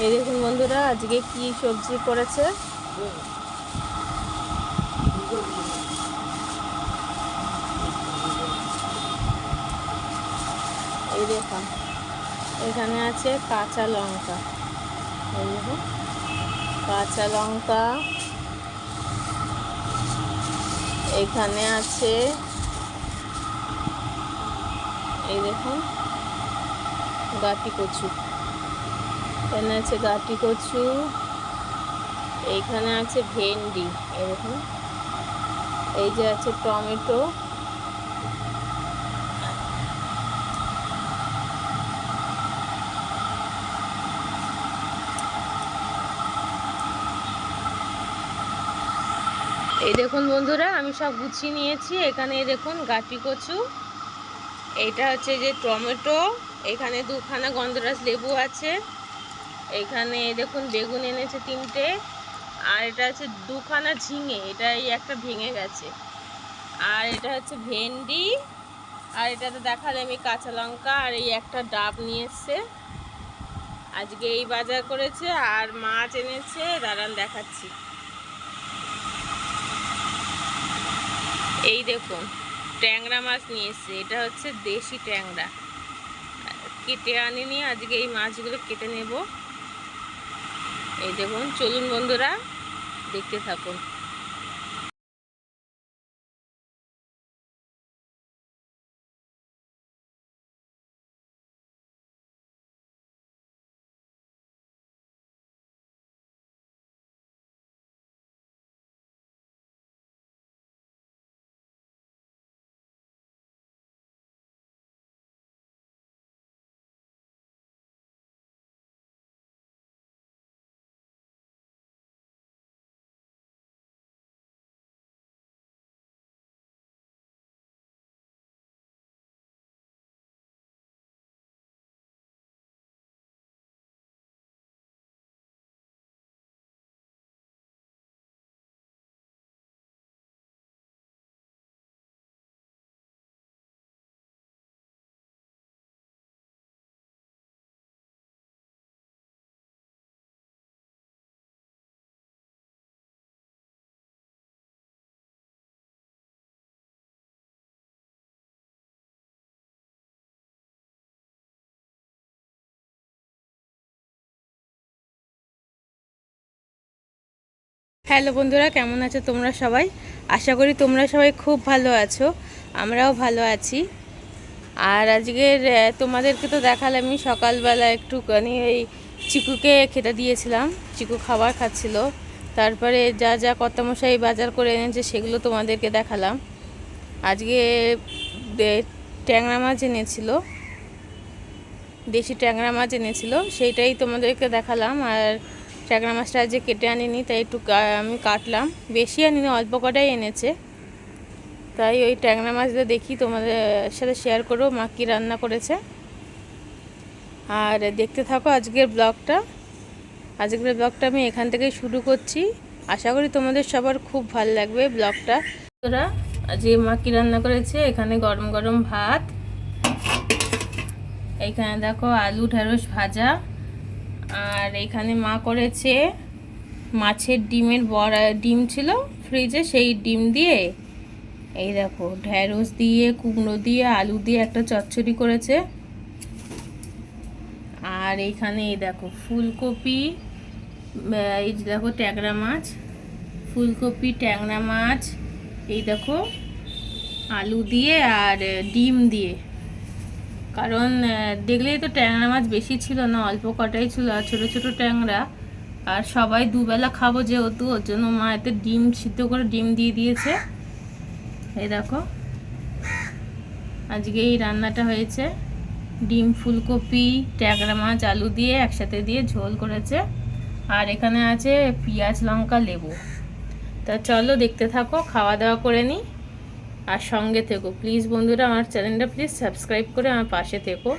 এই দেখুন বন্ধুরা, আজকে কি সবজি করেছে। এই দেখুন, এখানে আছে কাঁচা লঙ্কা। এই দেখুন, কাঁচা লঙ্কা। এখানে আছে, এই দেখুন, গাটি কচু। এখানে আছে গাটি কচু। এইখানে আছে ভেন্ডি। এই দেখুন, এই যে আছে টমেটো। এই দেখুন বন্ধুরা, আমি সব গুছিয়ে নিয়েছি। এখানে দেখুন গাটি কচু, এইটা হচ্ছে যে টমেটো, এখানে দুখানা গন্ধরাজ লেবু আছে, এখানে দেখুন বেগুন এনেছে 3টে, আর এটা হচ্ছে দুখানা ঝিঙে, এটা এই একটা ভেঙে গেছে, আর এটা হচ্ছে ভেন্ডি, আর এটাতে দেখালে আমি কাঁচা লঙ্কা, আর এই একটা ডাব নিয়ে এসছে। আজকে এই বাজার করেছে। আর মাছ এনেছে, দাঁড়ান দেখাচ্ছি। এই দেখুন, ট্যাংরা মাছ নিয়ে এসছে। এটা হচ্ছে দেশি ট্যাংরা, কেটে আনিনি, আজকে এই মাছগুলো কেটে নেব। এই দেখুন, চলুন বন্ধুরা, দেখতে থাকুন। হ্যালো বন্ধুরা, কেমন আছো তোমরা সবাই? আশা করি তোমরা সবাই খুব ভালো আছো, আমরাও ভালো আছি। আর আজকের তোমাদেরকে তো দেখালাম, আমি সকালবেলা একটুখানি এই চিকুকে খেতে দিয়েছিলাম, চিকু খাবার খাচ্ছিল। তারপরে যা যা কর্তামশাই বাজার করে এনেছে সেগুলো তোমাদেরকে দেখালাম। আজকে ট্যাংরা মাছ এনেছিল, দেশি ট্যাংরা মাছ এনেছিল, সেইটাই তোমাদেরকে দেখালাম। আর ট্যাংরা মাছটা আজকে কেটে আনিনি, তাই একটু আমি কাটলাম, বেশি আনিনি, অল্প কটাই এনেছে। তাই ওই ট্যাংরা মাছটা দেখি তোমাদের সাথে শেয়ার করবো মা কী রান্না করেছে। আর দেখতে থাকো আজকের ব্লগটা। আজকের ব্লগটা আমি এখান থেকেই শুরু করছি। আশা করি তোমাদের সবার খুব ভালো লাগবে ব্লগটা। তোরা আজকে মা কী রান্না করেছে, এখানে গরম গরম ভাত, এইখানে দেখো আলু ঢেঁড়স ভাজা, আর এইখানে মা করেছে মাছের ডিমের বড়া, ডিম ছিল ফ্রিজে, সেই ডিম দিয়ে এই দেখো ঢেঁড়স দিয়ে, কুমড়ো দিয়ে, আলু দিয়ে একটা চচ্চড়ি করেছে। আর এইখানে এই দেখো ফুলকপি, এই দেখো ট্যাংরা মাছ, ফুলকপি ট্যাংরা মাছ, এই দেখো আলু দিয়ে আর ডিম দিয়ে। কারণ দেখলেই তো ট্যাংরা মাছ বেশি ছিল না, অল্প কটাই ছিল, আর ছোটো ছোটো ট্যাংরা, আর সবাই দুবেলা খাবো যেহেতু, ওর জন্য মা এতে ডিম সিদ্ধ করে ডিম দিয়ে দিয়েছে। এই দেখো আজকে এই রান্নাটা হয়েছে, ডিম ফুলকপি ট্যাংরা মাছ আলু দিয়ে একসাথে দিয়ে ঝোল করেছে। আর এখানে আছে পেঁয়াজ লঙ্কা লেবু। তা চলো দেখতে থাকো, খাওয়া দাওয়া করে নিই, আর সঙ্গে থেকো প্লিজ বন্ধুরা, আমার চ্যানেলটা প্লিজ সাবস্ক্রাইব করে আমার পাশে থেকো।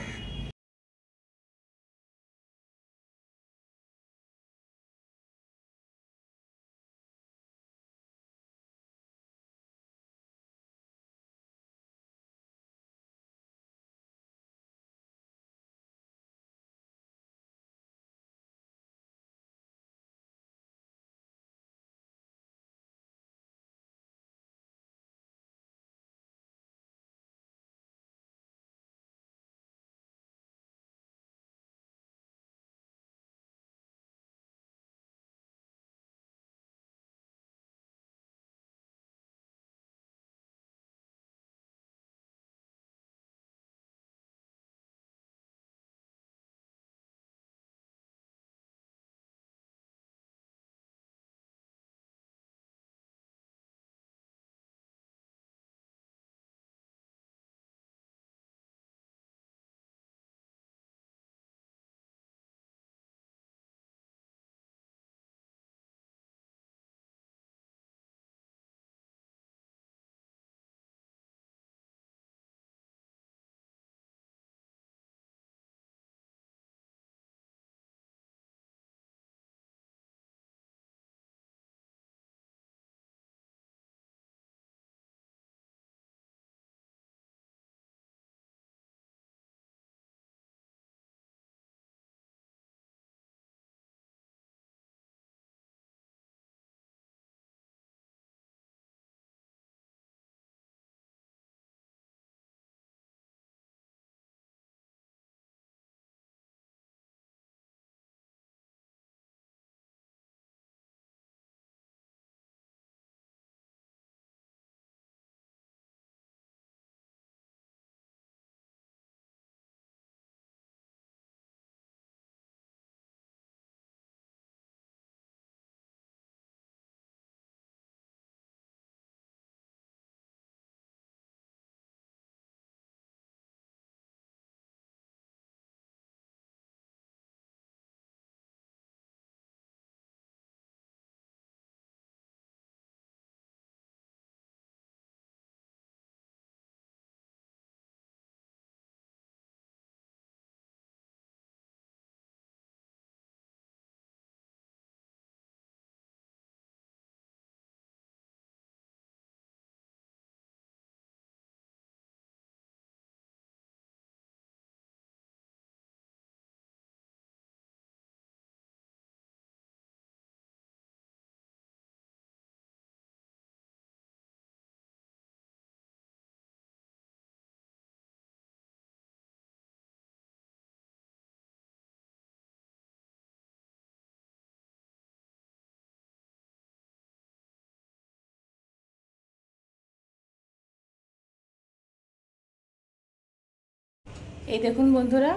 এই দেখুন বন্ধুরা,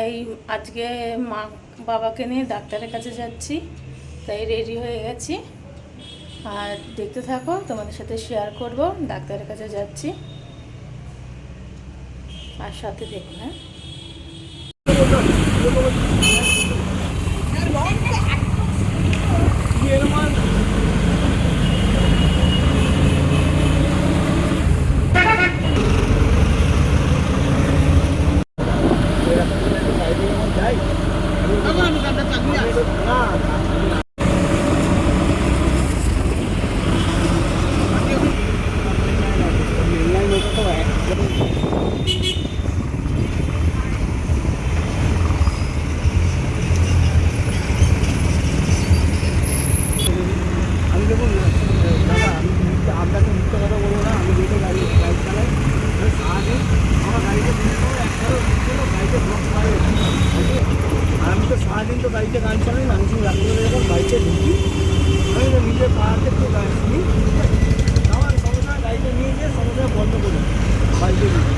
এই আজকে মা বাবাকে নিয়ে ডাক্তারের কাছে যাচ্ছি, তাই রেডি হয়ে গেছি। আর দেখতে থাকো, তোমাদের সাথে শেয়ার করব ডাক্তারের কাছে যাচ্ছি, আর সাথে দেখো। হ্যাঁ, সারাদিন তো গাড়িতে গান চালাই না, আমি শুধু রাত্রিবেলা যখন বাইকে ঢুকি আমি তো নিজের পাড়াতে একটু গান শুনি, আমার সমস্যা গাড়িতে নিয়ে গিয়ে সমস্যা বন্ধ করে বাইকে নিয়ে।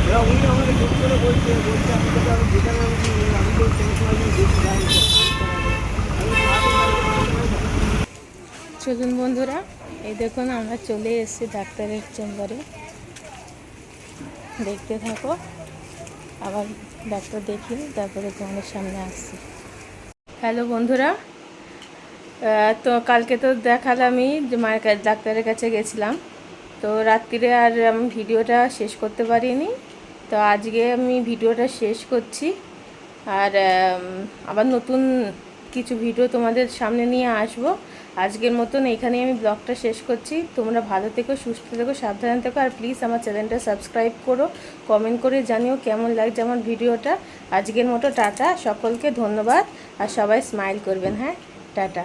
এবার উনি আমাকে জোর করে বলছে আমি তোকে আমি যেখানে আমি তো কোনো সময় বেশি গাড়ি চলুন বন্ধুরা, এই দেখুন আমরা চলে এসেছি ডাক্তারের চেম্বারে, দেখতে থাকো। আবার ডাক্তার দেখিয়ে তারপরে তোমাদের সামনে আসছি। হ্যালো বন্ধুরা, তো কালকে তো দেখালামই যে মায়ের কাছে ডাক্তারের কাছে গেছিলাম, তো রাত্রিরে আর আমি ভিডিওটা শেষ করতে পারিনি, তো আজকে আমি ভিডিওটা শেষ করছি। আর আবার নতুন কিছু ভিডিও তোমাদের সামনে নিয়ে আসবো। আজকের মতন এইখানেই আমি ব্লগটা শেষ করছি। তোমরা ভালো থেকো, সুস্থ থেকো, সাবধানে থেকো, আর প্লিজ আমার চ্যানেলটা সাবস্ক্রাইব করো, কমেন্ট করে জানিও কেমন লাগছে আমার ভিডিওটা। আজকের মতো টাটা, সকলকে ধন্যবাদ, আর সবাই স্মাইল করবেন। হ্যাঁ, টাটা।